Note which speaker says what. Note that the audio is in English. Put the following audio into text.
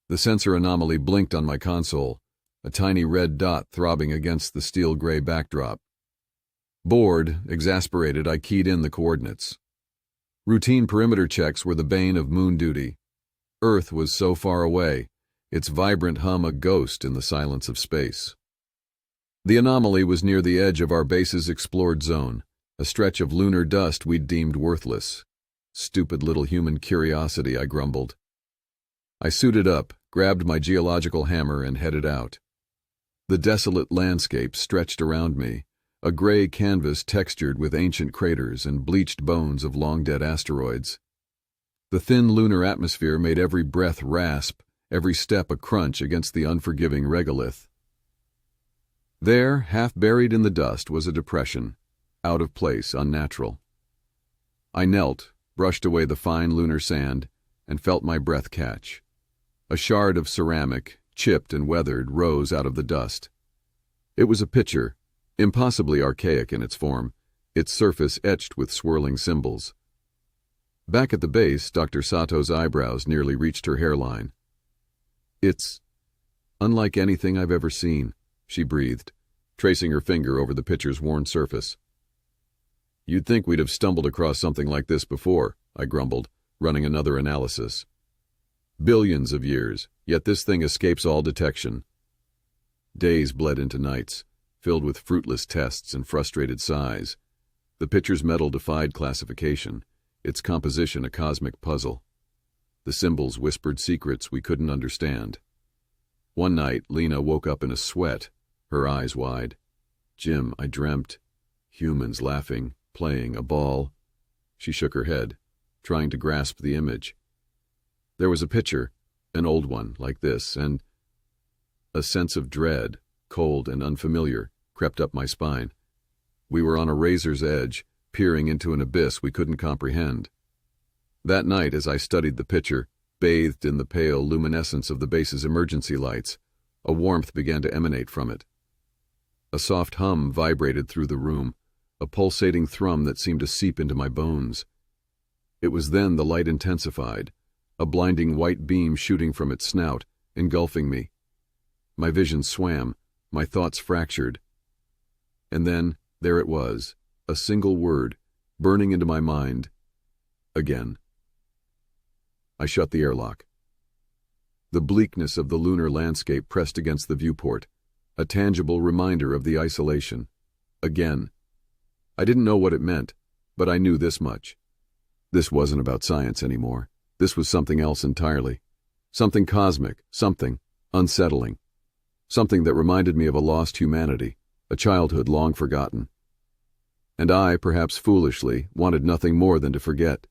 Speaker 1: The sensor anomaly blinked on my console, a tiny red dot throbbing against the steel-gray backdrop. Bored, exasperated, I keyed in the coordinates. Routine perimeter checks were the bane of moon duty. Earth was so far away, its vibrant hum a ghost in the silence of space. The anomaly was near the edge of our base's explored zone, a stretch of lunar dust we'd deemed worthless. Stupid little human curiosity, I grumbled. I suited up, grabbed my geological hammer, and headed out. The desolate landscape stretched around me, a gray canvas textured with ancient craters and bleached bones of long-dead asteroids. The thin lunar atmosphere made every breath rasp, every step a crunch against the unforgiving regolith. There, half buried in the dust, was a depression, out of place, unnatural. I knelt, brushed away the fine lunar sand, and felt my breath catch. A shard of ceramic, chipped and weathered, rose out of the dust. It was a pitcher, impossibly archaic in its form, its surface etched with swirling symbols. Back at the base, Dr. Sato's eyebrows nearly reached her hairline. "It's unlike anything I've ever seen," she breathed, tracing her finger over the pitcher's worn surface. "You'd think we'd have stumbled across something like this before," I grumbled, running another analysis. "Billions of years, yet this thing escapes all detection." Days bled into nights, filled with fruitless tests and frustrated sighs. The pitcher's metal defied classification, its composition a cosmic puzzle. The symbols whispered secrets we couldn't understand. One night, Lena woke up in a sweat, her eyes wide. "Jim, I dreamt. Humans laughing, playing, a ball." She shook her head, trying to grasp the image. There was a picture, an old one, like this, and a sense of dread, cold and unfamiliar, crept up my spine. We were on a razor's edge, peering into an abyss we couldn't comprehend. That night, as I studied the picture, bathed in the pale luminescence of the base's emergency lights, a warmth began to emanate from it. A soft hum vibrated through the room, a pulsating thrum that seemed to seep into my bones. It was then the light intensified, a blinding white beam shooting from its snout, engulfing me. My vision swam, my thoughts fractured. And then, there it was, a single word, burning into my mind. Again. I shut the airlock. The bleakness of the lunar landscape pressed against the viewport, a tangible reminder of the isolation. Again. I didn't know what it meant, but I knew this much. This wasn't about science anymore. This was something else entirely. Something cosmic, something unsettling. Something that reminded me of a lost humanity, a childhood long forgotten. And I, perhaps foolishly, wanted nothing more than to forget.